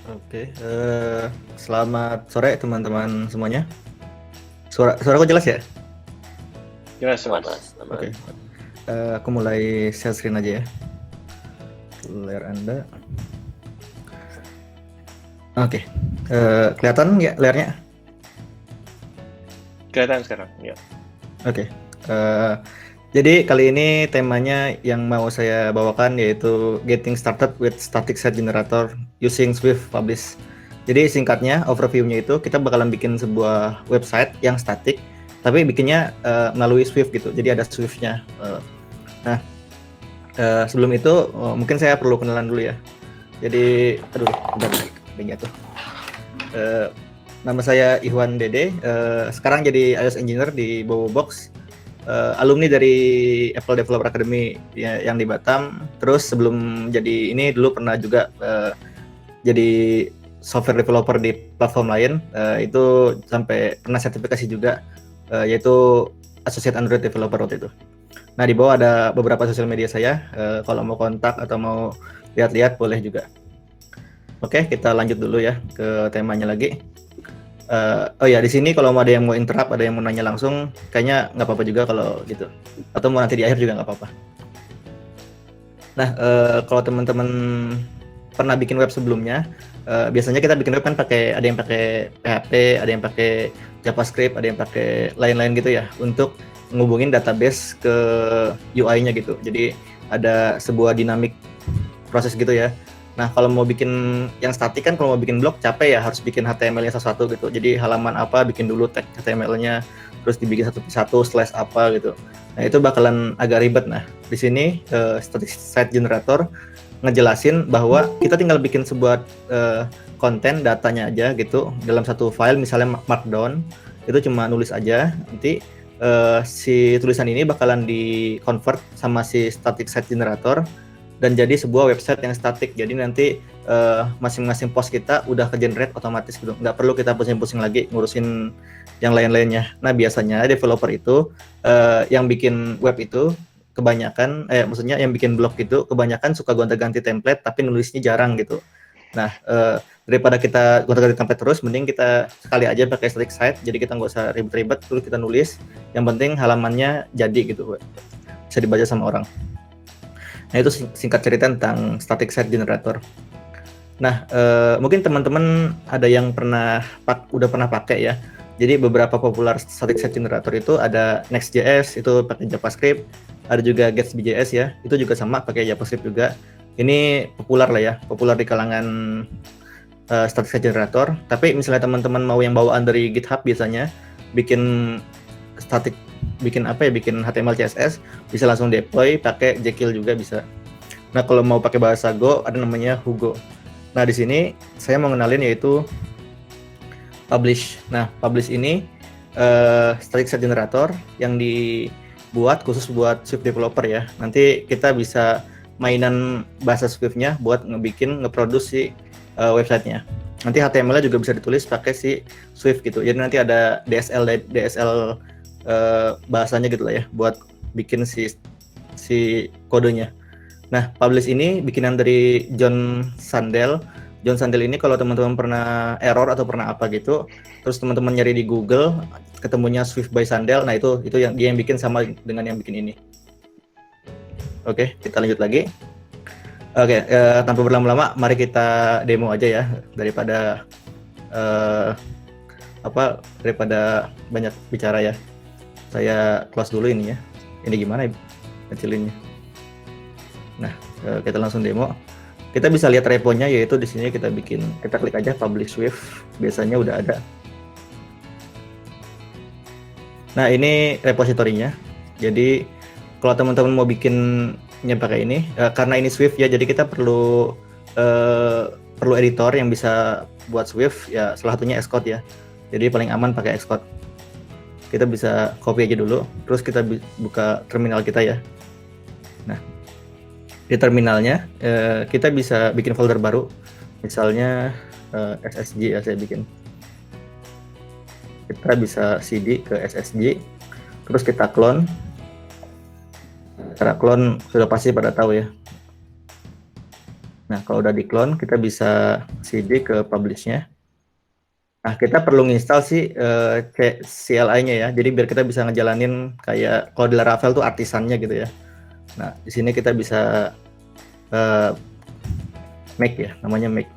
Oke, selamat sore teman-teman semuanya. Suaraku jelas ya? Jelas, Aman, Mas. Mas, aman. Oke. Aku mulai share screen aja ya. Layar Anda. Oke. Kelihatan nggak layarnya? Kelihatan sekarang, ya. Oke. Jadi kali ini temanya yang mau saya bawakan yaitu Getting Started with Static Site Generator Using Swift Publish. Jadi singkatnya, overview-nya itu kita bakalan bikin sebuah website yang statik, tapi bikinnya melalui Swift gitu. Jadi ada Swift-nya. Nah, sebelum itu mungkin saya perlu kenalan dulu ya. Jadi, aduh, bentar, jatuh. Nama saya Ihwan Dede. Sekarang jadi iOS Engineer di Bobobox. Alumni dari Apple Developer Academy ya, yang di Batam. Terus sebelum jadi ini dulu pernah juga jadi software developer di platform lain. Itu sampai pernah sertifikasi juga, yaitu Associate Android Developer waktu itu. Nah, di bawah ada beberapa sosial media saya. Kalau mau kontak atau mau lihat-lihat boleh juga. Oke, kita lanjut dulu ya ke temanya lagi. Oh ya, di sini kalau ada yang mau interrupt, ada yang mau nanya langsung, kayaknya nggak apa-apa juga kalau gitu. Atau mau nanti di akhir juga nggak apa-apa. Nah, kalau teman-teman pernah bikin web sebelumnya, biasanya kita bikin web kan ada yang pakai PHP, ada yang pakai JavaScript, ada yang pakai lain-lain gitu ya, untuk ngubungin database ke UI-nya gitu. Jadi ada sebuah dinamik proses gitu ya. Nah, kalau mau bikin yang statik kan, kalau mau bikin blog capek ya, harus bikin HTML-nya satu-satu gitu. Jadi halaman apa bikin dulu tag HTML-nya, terus dibikin satu persatu slash apa gitu. Nah, itu bakalan agak ribet. Nah, di sini static site generator ngejelasin bahwa kita tinggal bikin sebuah konten datanya aja gitu dalam satu file, misalnya markdown, itu cuma nulis aja. Nanti si tulisan ini bakalan di convert sama si static site generator dan jadi sebuah website yang statik. Jadi nanti masing-masing post kita udah ke-generate otomatis gitu. Nggak perlu kita pusing-pusing lagi ngurusin yang lain-lainnya. Nah, biasanya developer itu yang bikin web itu kebanyakan, maksudnya yang bikin blog itu kebanyakan suka gonta-ganti template tapi nulisnya jarang gitu. Nah, daripada kita gonta-ganti template terus, mending kita sekali aja pakai static site. Jadi kita nggak usah ribet-ribet, terus kita nulis. Yang penting halamannya jadi gitu, bisa dibaca sama orang. Nah, itu singkat cerita tentang static site generator. Nah, mungkin teman-teman ada yang udah pernah pakai ya. Jadi beberapa populer static site generator itu ada Next.js, itu pakai JavaScript, ada juga Gatsby.js ya, itu juga sama pakai JavaScript juga. Ini populer lah ya, populer di kalangan static site generator. Tapi misalnya teman-teman mau yang bawaan dari GitHub biasanya bikin bikin HTML CSS, bisa langsung deploy pakai Jekyll juga bisa. Nah, kalau mau pakai bahasa Go ada namanya Hugo. Nah, di sini saya mau kenalin yaitu Publish. Nah, Publish ini static site generator yang dibuat khusus buat Swift developer ya. Nanti kita bisa mainan bahasa Swift-nya buat ngeproduce si websitenya. Nanti HTML-nya juga bisa ditulis pakai si Swift gitu. Jadi nanti ada DSL bahasanya gitu lah ya, buat bikin si kodenya. Nah, Publish ini bikinan dari John Sandel. John Sandel ini kalau teman-teman pernah error atau pernah apa gitu, terus teman-teman nyari di Google, ketemunya Swift by Sandel. Nah, itu yang dia yang bikin sama dengan yang bikin ini. Oke, kita lanjut lagi. Oke, tanpa berlama-lama, mari kita demo aja ya, daripada daripada banyak bicara ya. Saya close dulu ini ya. Ini gimana ya kecilinnya? Nah, kita langsung demo. Kita bisa lihat reponya, yaitu di sini kita klik aja Publish Swift, biasanya udah ada. Nah, ini repositorinya. Jadi kalau teman-teman mau bikinnya pakai ini, karena ini Swift ya, jadi kita perlu editor yang bisa buat Swift ya, salah satunya Xcode ya. Jadi paling aman pakai Xcode. Kita bisa copy aja dulu, terus kita buka terminal kita ya. Nah, di terminalnya kita bisa bikin folder baru, misalnya SSG ya, saya bikin. Kita bisa cd ke SSG, terus kita clone. Cara clone sudah pasti pada tahu ya. Nah, kalau udah di-clone, kita bisa cd ke publish-nya. Nah, kita perlu install sih CLI-nya ya. Jadi biar kita bisa ngejalanin kayak kalau di Laravel tuh artisannya gitu ya. Nah, di sini kita bisa make ya, namanya make.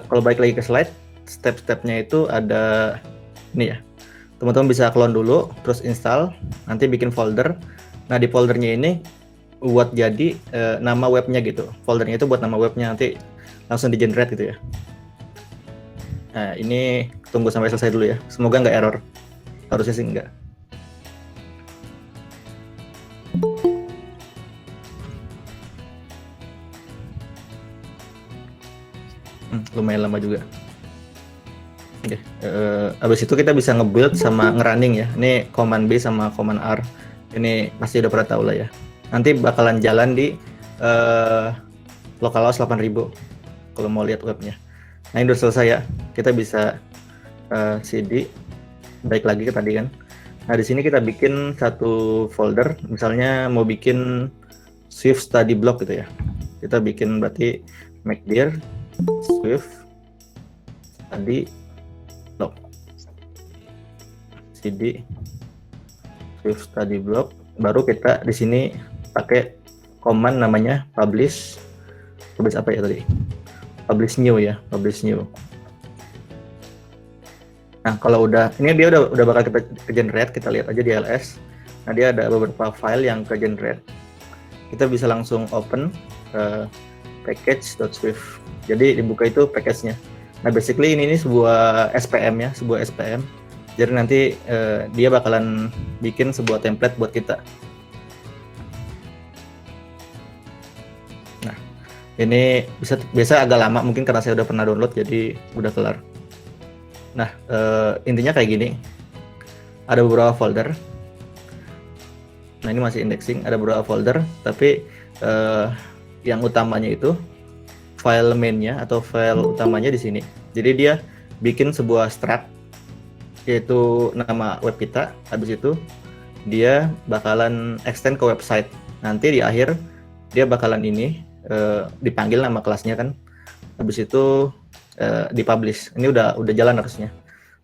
Kalau balik lagi ke slide, step-stepnya itu ada ini ya. Teman-teman bisa clone dulu, terus install, nanti bikin folder. Nah, di foldernya ini buat jadi nama webnya gitu. Foldernya itu buat nama webnya, nanti langsung di generate gitu ya. Nah, ini tunggu sampai selesai dulu ya. Semoga nggak error. Harusnya sih nggak. Lumayan lama juga. Oke, abis itu kita bisa nge-build sama nge-running ya. Ini command B sama command R. Ini pasti udah pernah tahu lah ya. Nanti bakalan jalan di localhost 8000 kalau mau lihat webnya. Nah, ini udah selesai ya. Kita bisa cd, baik lagi ke tadi kan. Nah, di sini kita bikin satu folder, misalnya mau bikin Swift study block gitu ya. Kita bikin berarti make dir Swift study block, cd Swift study block. Baru kita di sini pakai command namanya publish apa ya tadi? Publish new ya, publish new. Nah, kalau udah ini dia udah bakal kita generate, kita lihat aja di ls. Nah, dia ada beberapa file yang ke generate. Kita bisa langsung open package.swift. Jadi dibuka itu package-nya. Nah, basically ini sebuah SPM ya, sebuah SPM. Jadi nanti dia bakalan bikin sebuah template buat kita. Nah, ini biasa agak lama mungkin karena saya udah pernah download jadi udah kelar. Nah, intinya kayak gini. Ada beberapa folder. Nah, ini masih indexing, ada beberapa folder, tapi yang utamanya itu file main-nya atau file utamanya di sini. Jadi dia bikin sebuah struct yaitu nama web kita. Habis itu dia bakalan extend ke website. Nanti di akhir dia bakalan ini dipanggil nama kelasnya kan. Habis itu dipublish. Ini udah jalan harusnya.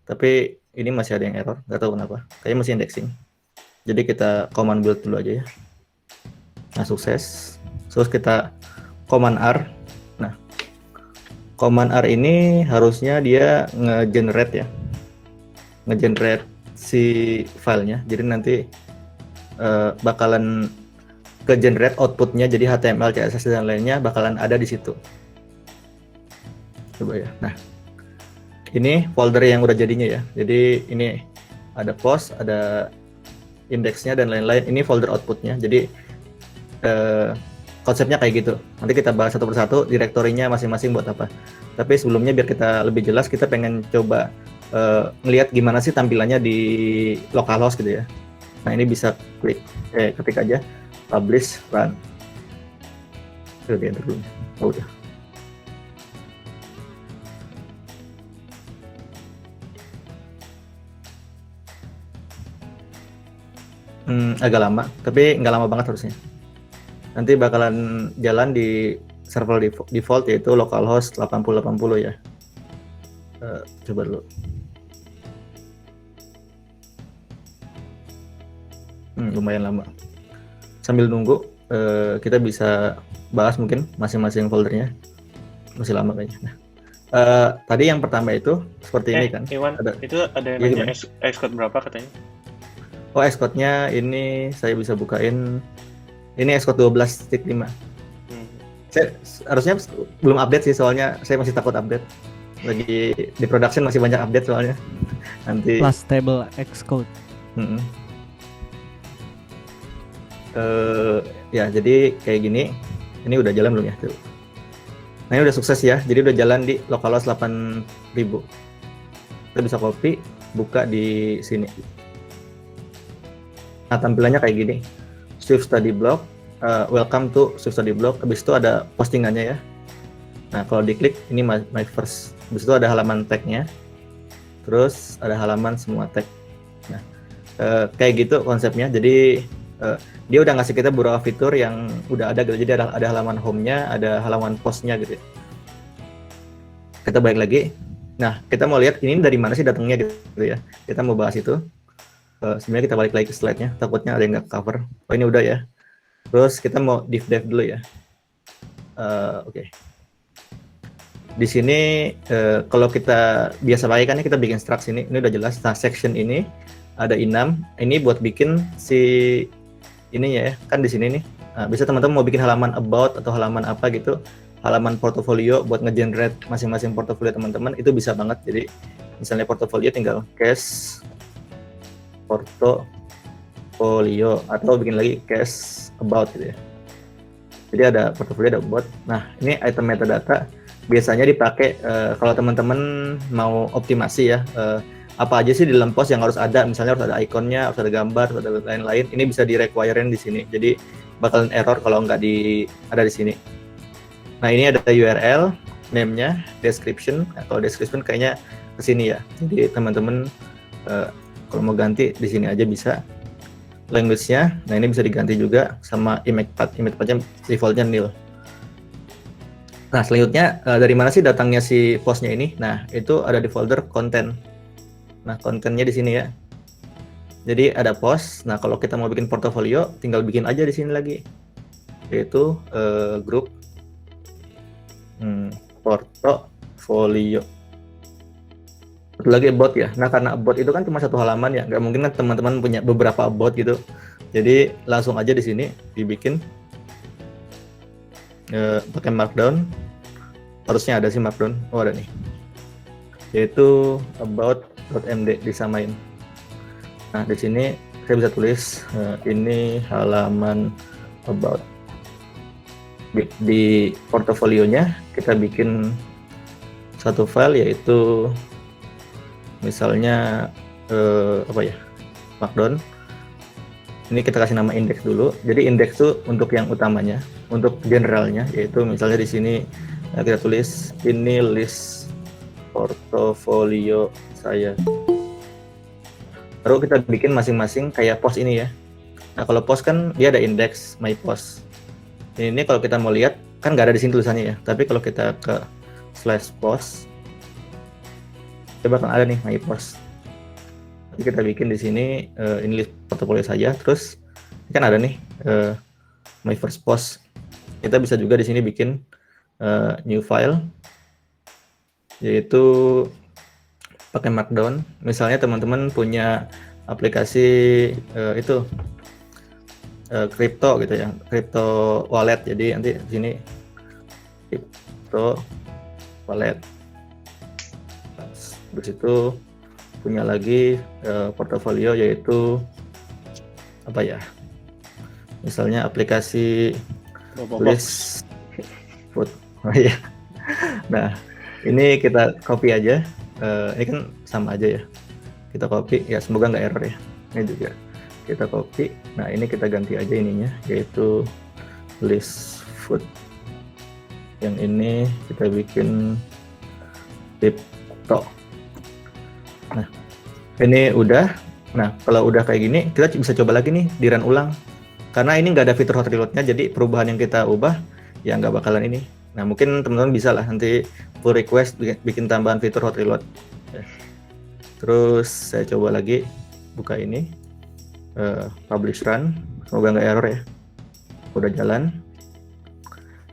Tapi ini masih ada yang error, nggak tahu kenapa. Kayaknya masih indexing. Jadi kita command build dulu aja ya. Nah, sukses. Terus kita command R. Nah, command R ini harusnya dia nge-generate ya. Nge-generate si filenya. Jadi nanti bakalan ke-generate outputnya. Jadi HTML, CSS dan lainnya bakalan ada di situ. Coba ya. Nah, ini folder yang udah jadinya ya. Jadi ini ada post, ada indeksnya dan lain-lain. Ini folder outputnya. Jadi konsepnya kayak gitu. Nanti kita bahas satu persatu direktorinya masing-masing buat apa. Tapi sebelumnya biar kita lebih jelas, kita pengen coba ngelihat gimana sih tampilannya di localhost gitu ya. Nah, ini bisa ketik aja publish run. Oke, enter dulu. Oh, udah. Agak lama, tapi nggak lama banget harusnya. Nanti bakalan jalan di server default yaitu localhost 8080 ya. Coba dulu. Lumayan lama. Sambil nunggu, kita bisa bahas mungkin masing-masing foldernya. Masih lama kayaknya. Nah, tadi yang pertama itu seperti ini kan. Iwan, itu ada yang nanya Xcode berapa katanya? Oh, Xcode-nya ini saya bisa bukain. Ini Xcode 12.5. Saya harusnya belum update sih, soalnya saya masih takut update. Lagi di production masih banyak update soalnya. Nanti plus table Xcode. Ya, jadi kayak gini. Ini udah jalan belum ya? Tuh. Nah, ini udah sukses ya. Jadi udah jalan di localhost 8000. Kita bisa copy, buka di sini. Nah, tampilannya kayak gini. Swift Study Block, welcome to Swift Study Block. Habis itu ada postingannya ya. Nah, kalau diklik ini my first. Habis itu ada halaman tag-nya. Terus ada halaman semua tag. Nah, kayak gitu konsepnya. Jadi dia udah ngasih kita beberapa fitur yang udah ada gitu. Jadi ada halaman home-nya, ada halaman post-nya gitu. Kita balik lagi. Nah, kita mau lihat ini dari mana sih datangnya gitu ya. Kita mau bahas itu. Sebenarnya kita balik lagi ke slide-nya, takutnya ada yang nggak cover. Oh, ini udah ya. Terus kita mau div dulu ya. Oke. Di sini kalau kita biasa pakai kan kita bikin struct ini udah jelas. Nah, section ini ada enum. Ini buat bikin si ininya ya, kan di sini nih. Nah, bisa teman-teman mau bikin halaman about atau halaman apa gitu, halaman portofolio buat nge-generate masing-masing portofolio teman-teman, itu bisa banget. Jadi misalnya portofolio tinggal case portofolio atau bikin lagi case about gitu ya. Jadi ada portofolio, ada about. Nah, ini item metadata biasanya dipakai kalau teman-teman mau optimasi ya, apa aja sih di dalam post yang harus ada, misalnya harus ada ikonnya, harus ada gambar, harus ada lain-lain. Ini bisa di-require-in di sini. Jadi bakalan error kalau nggak ada di sini. Nah, ini ada URL, name-nya, description. Nah, kalau description kayaknya ke sini ya. Jadi teman-teman kalau mau ganti di sini aja bisa. Language-nya, nah ini bisa diganti juga sama image path. Image path-nya default-nya nil. Nah, selanjutnya dari mana sih datangnya si postnya ini? Nah, itu ada di folder content. Nah, kontennya di sini ya. Jadi ada post. Nah, kalau kita mau bikin portofolio, tinggal bikin aja di sini lagi. Yaitu grup portofolio. Satu lagi about ya. Nah, karena about itu kan cuma satu halaman ya. Nggak mungkin kan teman-teman punya beberapa about gitu. Jadi langsung aja di sini dibikin pakai markdown. Harusnya ada sih markdown. Oh, ada nih. Yaitu about.md disamain. Nah, di sini saya bisa tulis ini halaman about. Di portofolionya kita bikin satu file yaitu misalnya apa ya, markdown. Ini kita kasih nama index dulu. Jadi index itu untuk yang utamanya, untuk generalnya, yaitu misalnya di sini kita tulis ini list portofolio saya. Lalu kita bikin masing-masing kayak post ini ya. Nah, kalau post kan dia ada index my post. Ini kalau kita mau lihat kan nggak ada di sini tulisannya ya. Tapi kalau kita ke /post, coba kan ada nih my post. Jadi kita bikin di sini ini list portofolio saja. Terus ini kan ada nih my first post. Kita bisa juga di sini bikin new file, yaitu pakai markdown. Misalnya teman-teman punya aplikasi itu crypto gitu ya, crypto wallet. Jadi nanti di sini crypto wallet. Terus itu punya lagi portofolio yaitu apa ya? Misalnya aplikasi tulis food. Oh iya. Nah, ini kita copy aja. Ini kan sama aja ya. Kita copy ya, semoga nggak error ya. Ini juga kita copy. Nah, ini kita ganti aja ininya, yaitu list food. Yang ini kita bikin crypto. Nah, ini udah. Nah, kalau udah kayak gini, kita bisa coba lagi nih di run ulang. Karena ini nggak ada fitur hot reload-nya, jadi perubahan yang kita ubah ya nggak bakalan ini. Nah, mungkin teman-teman bisa lah nanti pull request bikin tambahan fitur hot reload. Terus saya coba lagi buka ini, publish run, semoga nggak error ya. Udah jalan.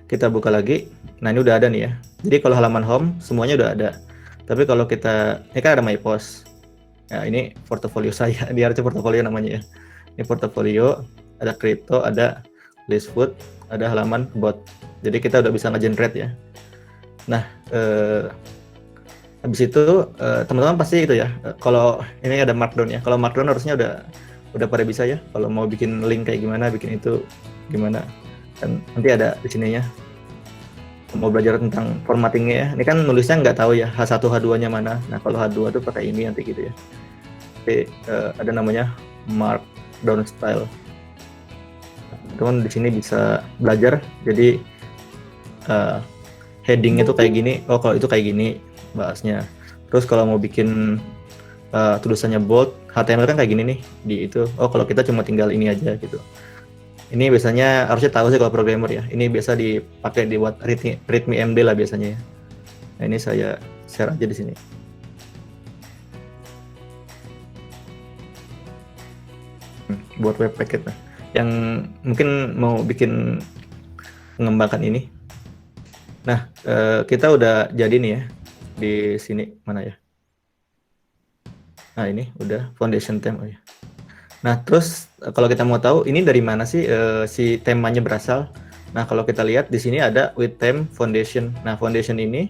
Kita buka lagi. Nah, ini udah ada nih ya. Jadi kalau halaman home semuanya udah ada. Tapi kalau kita, ini kan ada my post. Nah, ini portofolio saya. Di harusnya portofolio namanya ya. Ini portofolio, ada crypto, ada list food, ada halaman about. Jadi kita udah bisa nge-generate ya. Nah, habis itu teman-teman pasti itu ya. Kalau ini ada markdown ya. Kalau markdown harusnya udah pada bisa ya. Kalau mau bikin link kayak gimana, bikin itu gimana. Dan nanti ada di sininya. Mau belajar tentang formattingnya ya. Ini kan nulisnya nggak tahu ya H1 H2-nya mana. Nah, kalau H2 tuh pakai ini nanti gitu ya. Jadi ada namanya markdown style. Teman-teman di sini bisa belajar. Jadi heading itu kayak gini. Oh, kalau itu kayak gini bahasnya. Terus kalau mau bikin tulisannya bold, HTML kan kayak gini nih di itu. Oh, kalau kita cuma tinggal ini aja gitu. Ini biasanya harusnya tahu sih kalau programmer ya. Ini biasa dipakai di buat readme MD lah biasanya ya. Nah, ini saya share aja di sini. Buat web packet. Nah, yang mungkin mau bikin mengembangkan ini. Nah, kita udah jadi nih ya di sini, mana ya? Nah, ini udah foundation theme. Oh ya. Nah, terus kalau kita mau tahu ini dari mana sih si temanya berasal? Nah, kalau kita lihat di sini ada with theme foundation. Nah, foundation ini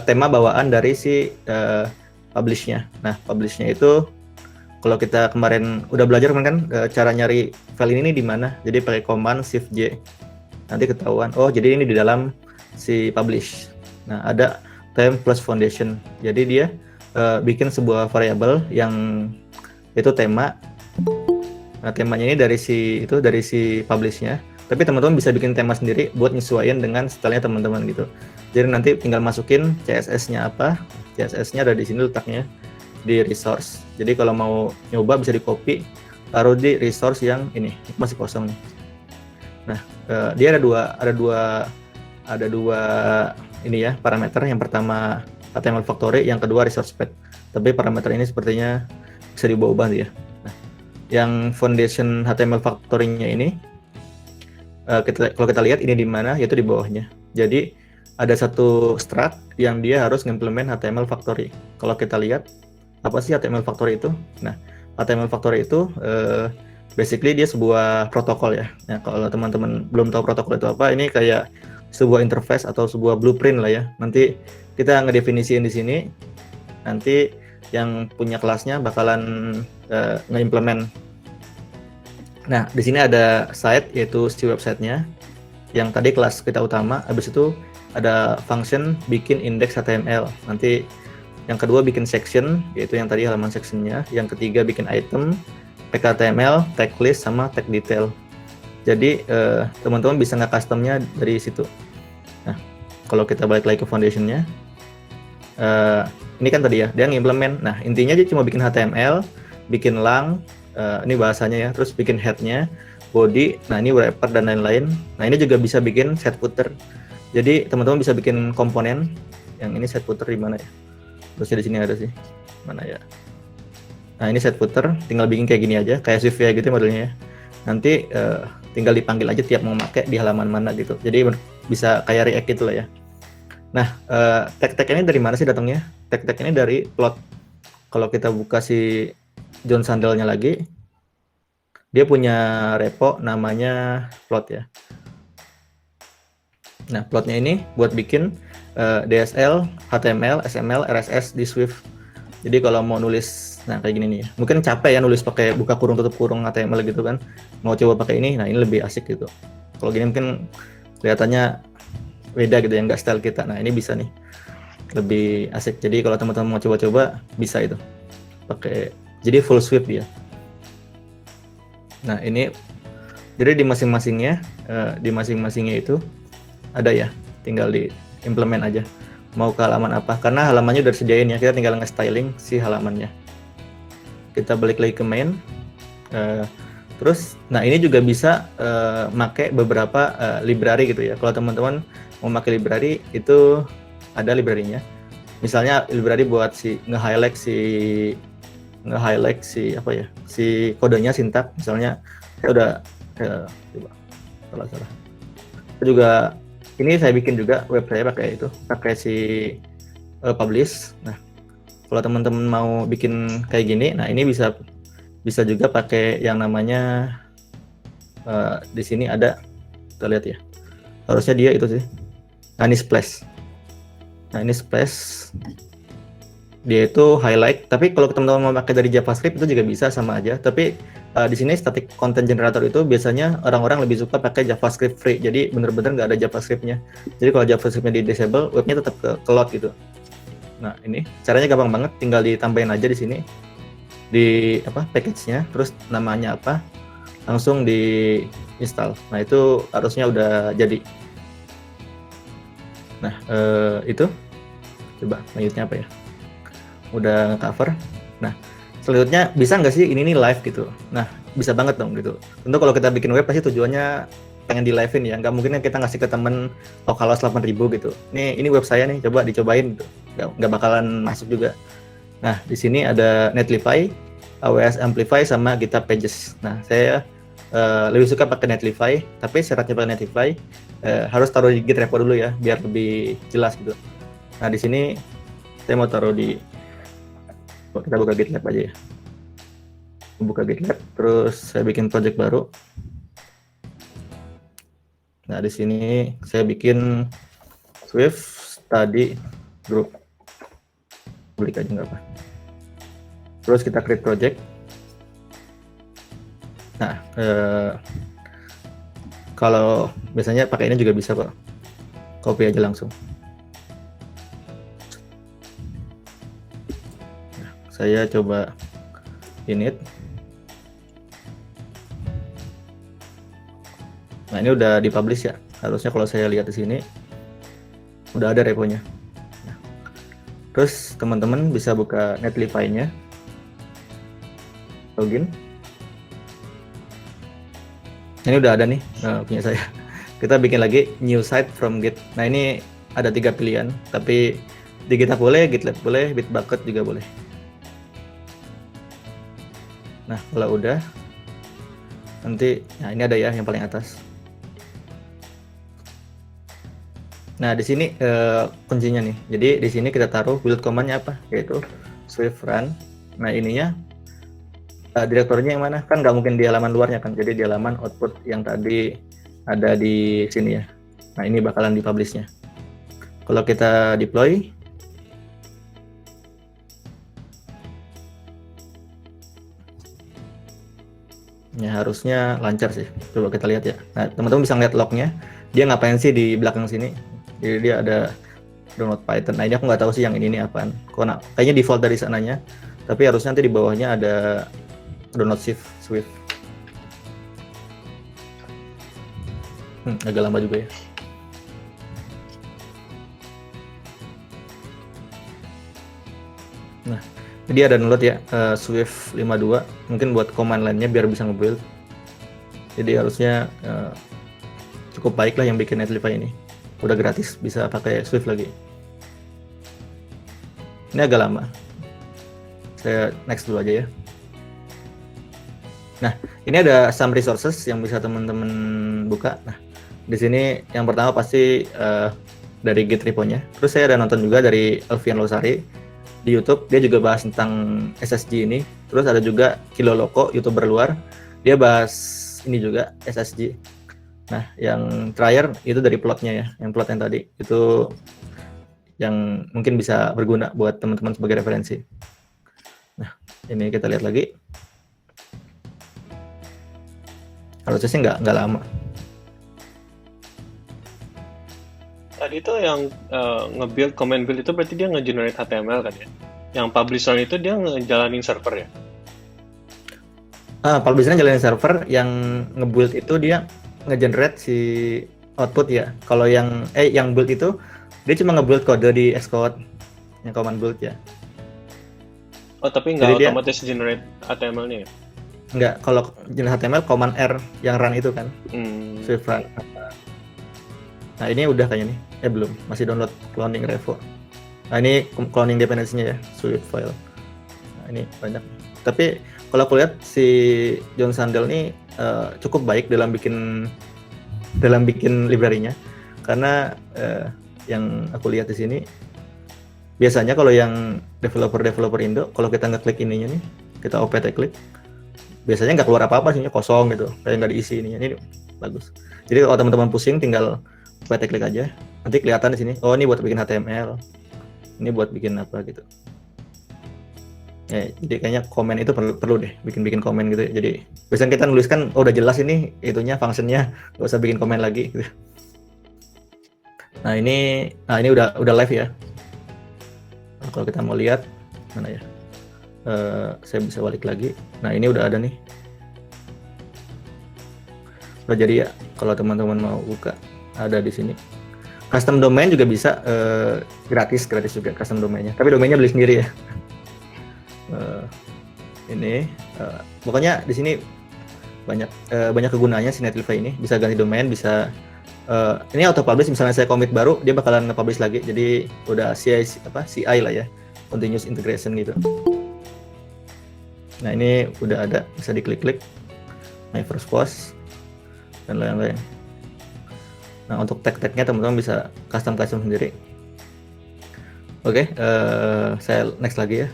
tema bawaan dari si publish-nya. Nah, publish-nya itu kalau kita kemarin udah belajar kan cara nyari file ini di mana? Jadi pakai command shift J. Nanti ketahuan. Oh, jadi ini di dalam si publish. Nah, ada theme plus foundation. Jadi dia bikin sebuah variabel yang itu tema. Nah, temanya ini dari si publish-nya. Tapi teman-teman bisa bikin tema sendiri buat nyesuaiin dengan stylenya teman-teman gitu. Jadi nanti tinggal masukin CSS-nya apa. CSS-nya ada di sini letaknya di resource. Jadi kalau mau nyoba bisa di copy, taruh di resource yang ini masih kosong nih. Nah, dia ada dua ini ya parameter. Yang pertama HTML factory, yang kedua resource path. Tapi parameter ini sepertinya bisa diubah-ubah ya. Nah, yang foundation HTML factory-nya ini kalau kita lihat ini di mana, yaitu di bawahnya. Jadi ada satu struct yang dia harus ngimplement HTML factory. Kalau kita lihat apa sih HTML factory itu? Nah, HTML factory itu basically dia sebuah protokol ya. Nah, kalau teman-teman belum tahu protokol itu apa, ini kayak sebuah interface atau sebuah blueprint lah ya. Nanti kita ngedefinisiin di sini. Nanti yang punya kelasnya bakalan nge-implement. Nah, di sini ada site, yaitu si websitenya. Yang tadi kelas kita utama. Habis itu ada function bikin index HTML. Nanti yang kedua bikin section, yaitu yang tadi halaman sectionnya. Yang ketiga bikin item, tag HTML, tag list, sama tag detail. Jadi teman-teman bisa nge-customnya dari situ. Nah, kalau kita balik lagi ke foundationnya, ini kan tadi ya, dia ngimplement. Nah, intinya dia cuma bikin HTML, bikin lang, ini bahasanya ya, terus bikin head-nya, body, nah ini wrapper dan lain-lain. Nah, ini juga bisa bikin set footer. Jadi teman-teman bisa bikin komponen. Yang ini set footer di mana ya? Terusnya di sini ada sih, mana ya? Nah, ini set footer, tinggal bikin kayak gini aja, kayak Swift ya gitu modelnya ya. Nanti tinggal dipanggil aja tiap mau pakai di halaman mana gitu. Jadi bisa kayak React gitu lah ya. Nah, tag-tag ini dari mana sih datangnya? Tag-tag ini dari plot. Kalau kita buka si John Sandel-nya lagi, dia punya repo namanya plot ya. Nah, plotnya ini buat bikin DSL, HTML, XML, RSS di Swift. Jadi kalau mau nulis, nah kayak gini nih ya. Mungkin capek ya nulis pakai buka kurung tutup kurung HTML gitu kan. Mau coba pakai ini, nah ini lebih asik gitu. Kalau gini mungkin kelihatannya beda gitu ya, nggak style kita. Nah, ini bisa nih, lebih asik. Jadi kalau teman-teman mau coba-coba bisa itu pakai, jadi full Swift ya. Nah, ini jadi di masing-masingnya itu ada ya, tinggal di implement aja mau ke halaman apa, karena halamannya udah disediain ya, kita tinggal nge-styling si halamannya. Kita balik lagi ke main. Terus, nah ini juga bisa make beberapa library gitu ya. Kalau teman-teman mau pakai library, itu ada library-nya. Misalnya library buat si nge-highlight si apa ya, si kodenya, sintak. Misalnya saya udah coba salah. Saya juga ini saya bikin juga web saya pakai si publish. Nah, kalau teman-teman mau bikin kayak gini, nah ini bisa juga pakai yang namanya di sini ada, kita lihat ya, harusnya dia itu sih. Nah, ini splash. Nah, ini splash, dia itu highlight. Tapi kalau teman-teman mau pakai dari JavaScript itu juga bisa, sama aja. Tapi di sini static content generator itu biasanya orang-orang lebih suka pakai JavaScript free. Jadi bener-bener nggak ada JavaScript-nya. Jadi kalau JavaScript-nya di disable, webnya tetap ke load gitu. Nah, ini caranya gampang banget, tinggal ditambahin aja di sini di package-nya, terus namanya apa, langsung di install. Nah, itu harusnya udah jadi. Nah, itu coba lanjutnya apa ya, udah cover. Nah, selanjutnya bisa nggak sih ini nih live gitu. Nah, bisa banget dong gitu. Tentu kalau kita bikin web pasti tujuannya pengen di live-in ya. Nggak mungkin kan kita ngasih ke temen lokalos 8.000 gitu. Ini web saya nih, coba dicobain gitu. Nggak bakalan masuk juga. Nah, di sini ada Netlify, AWS Amplify sama GitHub Pages. Nah, saya lebih suka pakai Netlify, tapi syaratnya pakai Netlify harus taruh di Git repo dulu ya, biar lebih jelas gitu. Nah, di sini saya mau taruh di, kita buka GitLab aja ya. Buka GitLab, terus saya bikin project baru. Nah, di sini saya bikin Swift Study Group. Publik aja nggak apa. Terus kita create project. Nah, kalau biasanya pakai ini juga bisa kok. Copy aja langsung. Nah, saya coba init. Nah, ini udah dipublish ya. Harusnya kalau saya lihat di sini udah ada reponya. Nah, terus teman-teman bisa buka Netlify-nya. Login. Ini udah ada nih punya saya. Kita bikin lagi new site from Git. Nah, ini ada 3 pilihan, tapi di GitHub boleh, GitLab boleh, Bitbucket juga boleh. Nah, kalau udah, nanti, nah ini ada ya yang paling atas. Nah, di sini kuncinya nih. Jadi di sini kita taruh build command-nya apa, yaitu swift run. Nah, ininya direkturnya yang mana? Kan nggak mungkin di halaman luarnya kan. Jadi di halaman output yang tadi ada di sini ya. Nah, ini bakalan dipublish-nya. Kalau kita deploy, ya harusnya lancar sih. Coba kita lihat ya. Nah, teman-teman bisa ngeliat lognya. Dia ngapain sih di belakang sini? Jadi dia ada download Python. Nah, ini aku nggak tahu sih yang ini apaan. Kayaknya default dari sananya. Tapi harusnya nanti di bawahnya ada download Swift. Agak lama juga ya. Nah, jadi ada download ya Swift 52. Mungkin buat command line-nya biar bisa nge-build. Jadi harusnya cukup baik lah yang bikin Netlify ini. Udah gratis, bisa pakai Swift lagi. Ini agak lama. Saya next dulu aja ya. Nah, ini ada some resources yang bisa teman-teman buka. Nah, di sini yang pertama pasti dari Git repo-nya. Terus saya ada nonton juga dari Alfian Losari di YouTube. Dia juga bahas tentang SSG ini. Terus ada juga Kilo Loko, YouTuber luar. Dia bahas ini juga SSG. Nah, yang terakhir itu dari plotnya ya. Yang plot yang tadi itu yang mungkin bisa berguna buat teman-teman sebagai referensi. Nah, ini kita lihat lagi. Harusnya sih nggak lama. Tadi itu yang nge-build, command build itu berarti dia nge-generate HTML kan ya? Yang publisher itu dia ngejalanin server ya? Publisher jalanin server, yang nge-build itu dia nge-generate si output ya. Kalau yang build itu dia cuma nge-build kode di Xcode, yang command build ya. Oh, tapi nggak otomatis generate HTML-nya ya? Nggak, kalau generate HTML command R yang run itu kan. Swift run. Nah, ini udah kayaknya nih. Belum, masih download cloning repo. Nah, ini cloning dependency-nya ya, Swift file. Nah, ini banyak. Tapi kalau aku lihat si John Sandel ini cukup baik dalam bikin library-nya. Karena yang aku lihat di sini biasanya kalau yang developer Indo, kalau kita ngeklik ininya nih, kita opt klik, biasanya nggak keluar apa-apa sih, kosong gitu, kayak nggak diisi ininya. Ini bagus. Jadi kalau teman-teman pusing, tinggal opt klik aja, nanti kelihatan di sini. Oh, ini buat bikin HTML, ini buat bikin apa gitu. Jadi kayaknya komen itu perlu deh, bikin komen gitu. Jadi biasanya kita nuliskan, oh udah jelas ini itunya, functionnya, nggak usah bikin komen lagi gitu. Nah, ini udah live ya. Nah, kalau kita mau lihat mana ya, saya bisa balik lagi. Nah, ini udah ada nih, udah jadi ya. Kalau teman-teman mau buka, ada di sini. Custom domain juga bisa, gratis juga custom domainnya. Tapi domainnya beli sendiri ya. ini. Pokoknya di sini banyak kegunaannya si Netlify ini. Bisa ganti domain, bisa ini auto publish. Misalnya saya commit baru, dia bakalan nge-publish lagi. Jadi udah CI lah ya, continuous integration gitu. Nah ini udah ada, bisa diklik-klik my first post dan lain-lain. Nah untuk tag-tagnya teman-teman bisa custom sendiri. Oke, saya next lagi ya.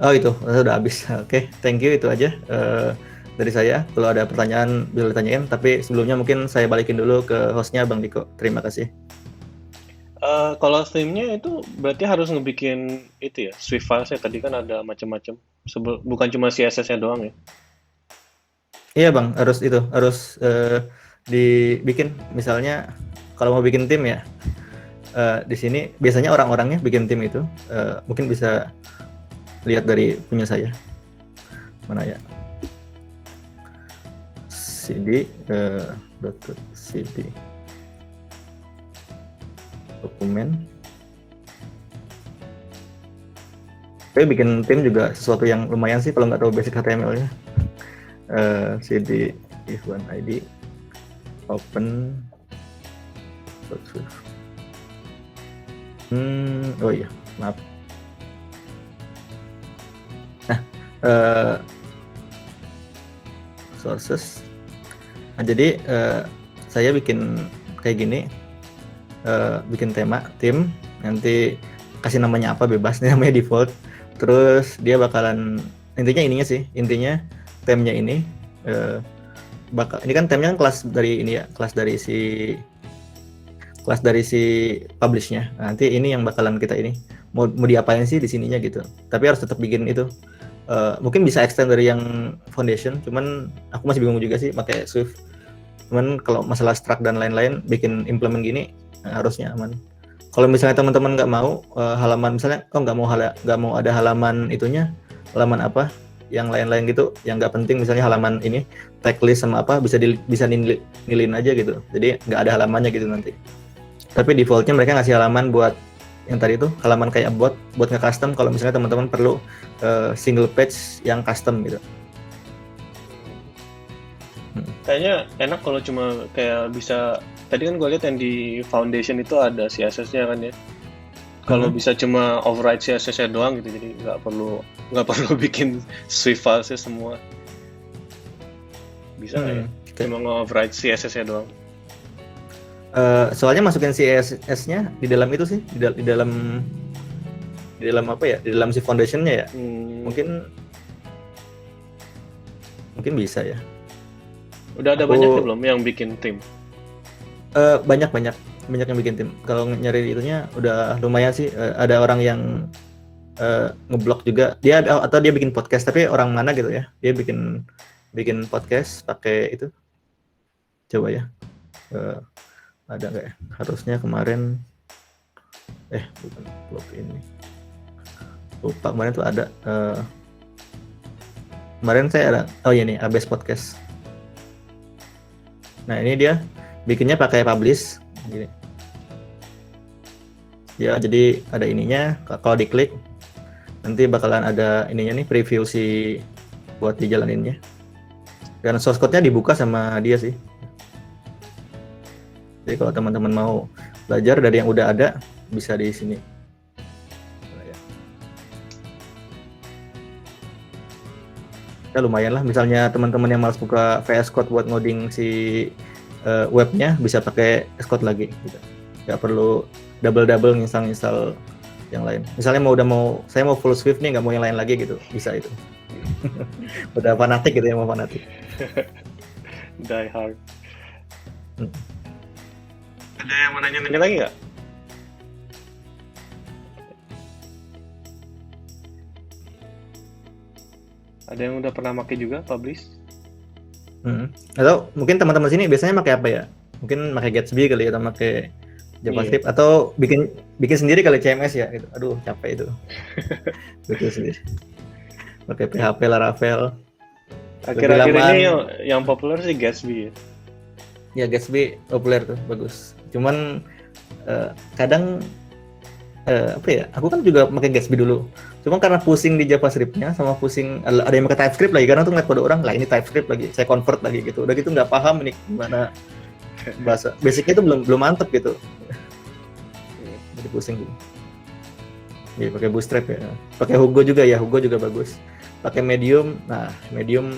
Oh itu udah habis. Oke, thank you, itu aja dari saya. Kalau ada pertanyaan bisa ditanyain, tapi sebelumnya mungkin saya balikin dulu ke hostnya Bang Diko. Terima kasih. Kalau theme-nya itu berarti harus ngebikin itu ya, Swift files-nya. Tadi kan ada macam-macam. Bukan cuma CSS-nya doang ya. Iya Bang, harus dibikin. Misalnya kalau mau bikin tim ya, di sini biasanya orang-orangnya bikin tim itu, mungkin bisa lihat dari punya saya. Mana ya? cd dokumen. Tapi bikin tim juga sesuatu yang lumayan sih kalau nggak tahu basic HTML-nya. cd if1 id open Swift. Oh iya, maaf. Nah, sources. Nah, jadi saya bikin kayak gini, bikin tema tim, nanti kasih namanya apa bebas, namanya default. Terus dia bakalan intinya temnya ini ini kan temnya kan kelas dari ini ya, kelas dari si publish-nya. Nah, nanti ini yang bakalan kita ini mau diapain sih di sininya gitu. Tapi harus tetap bikin itu. Mungkin bisa extend dari yang foundation, cuman aku masih bingung juga sih pakai Swift. Cuman kalau masalah struct dan lain-lain, bikin implement gini harusnya aman. Kalau misalnya teman-teman nggak mau halaman, misalnya nggak mau ada halaman itunya, halaman apa yang lain-lain gitu, yang nggak penting, misalnya halaman ini tag list sama apa bisa nilin aja gitu. Jadi nggak ada halamannya gitu nanti. Tapi defaultnya mereka ngasih halaman buat yang tadi itu, halaman kayak buat nge-custom kalau misalnya teman-teman perlu single page yang custom gitu. Kayaknya enak kalau cuma kayak bisa, tadi kan gue lihat yang di foundation itu ada CSS-nya kan ya. Kalau bisa cuma override CSS-nya doang gitu, jadi nggak perlu bikin Swift files-nya semua. Bisa nggak ya? Cuma nge-override CSS-nya doang. Soalnya masukin CSS-nya di dalam itu sih, di dalam apa ya? Di dalam si foundation-nya ya. Mungkin bisa ya. Udah ada banyak belum yang bikin tim? Banyak yang bikin tim. Kalau nyari itunya udah lumayan sih. Ada orang yang ngeblok juga. Dia atau dia bikin podcast, tapi orang mana gitu ya? Dia bikin podcast pakai itu. Coba ya. Ada nggak ya? Harusnya kemarin. Bukan blog ini. Lupa kemarin tuh ada. Kemarin saya ada. Oh iya nih, ABS Podcast. Nah ini dia bikinnya pakai publish gini. Ya jadi ada ininya, kalau diklik nanti bakalan ada ininya nih, preview si buat dijalaninnya. Dan source code-nya dibuka sama dia sih. Jadi kalau teman-teman mau belajar dari yang udah ada, bisa di sini. Ya lumayan lah, misalnya teman-teman yang malas buka VS Code buat ngoding si webnya, bisa pakai VS Code lagi gitu. Nggak perlu double install yang lain. Misalnya saya mau full Swift nih, nggak mau yang lain lagi gitu, bisa itu. Udah fanatik gitu ya, mau fanatik. Die hard. Ada yang mau nanya lagi nggak? Ada yang udah pernah pakai juga publish? Atau mungkin teman-teman sini biasanya pakai apa ya? Mungkin pakai Gatsby kali ya, atau pakai JavaScript, atau bikin sendiri kali CMS ya gitu. Aduh capek itu. Bikin sendiri. Pakai PHP, Laravel. Akhir-akhir ini yang populer sih Gatsby ya. Ya Gatsby populer tuh, bagus. Cuman kadang apa ya? Aku kan juga pakai Gatsby dulu. Cuma karena pusing di JavaScript-nya sama pusing ada yang pakai TypeScript lagi karena tuh ngeliat kode orang lah ini TypeScript lagi. Saya convert lagi gitu. Udah gitu nggak paham ini gimana bahasa. Basicnya itu belum mantep gitu. Jadi pusing gitu. Jadi pakai Bootstrap ya. Pakai Hugo juga ya. Hugo juga bagus. Pakai Medium. Nah, Medium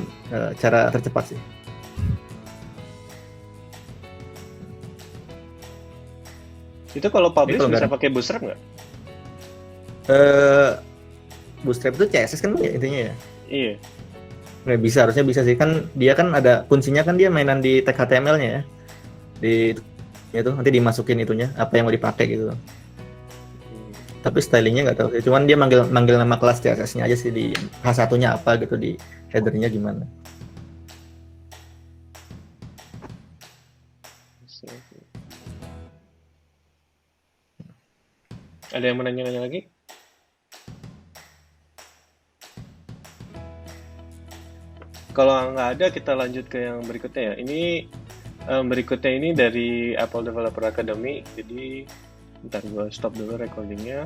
cara tercepat sih. Itu kalau publish kalau bisa nggak- pakai Bootstrap nggak? Eh, Bootstrap itu CSS kan ya intinya ya. Iya. Nggak bisa, harusnya bisa sih. Kan dia kan ada kuncinya kan dia mainan di tag HTML-nya ya. Di itu nanti dimasukin itunya apa yang mau dipakai gitu. Tapi stylingnya nggak tahu sih. Cuman dia manggil nama kelas CSS-nya aja sih di H1-nya apa gitu di header-nya gimana. Ada yang mau nanya-nanya lagi? Kalau nggak ada, kita lanjut ke yang berikutnya ya. Ini berikutnya ini dari Apple Developer Academy. Jadi, ntar gue stop dulu recordingnya.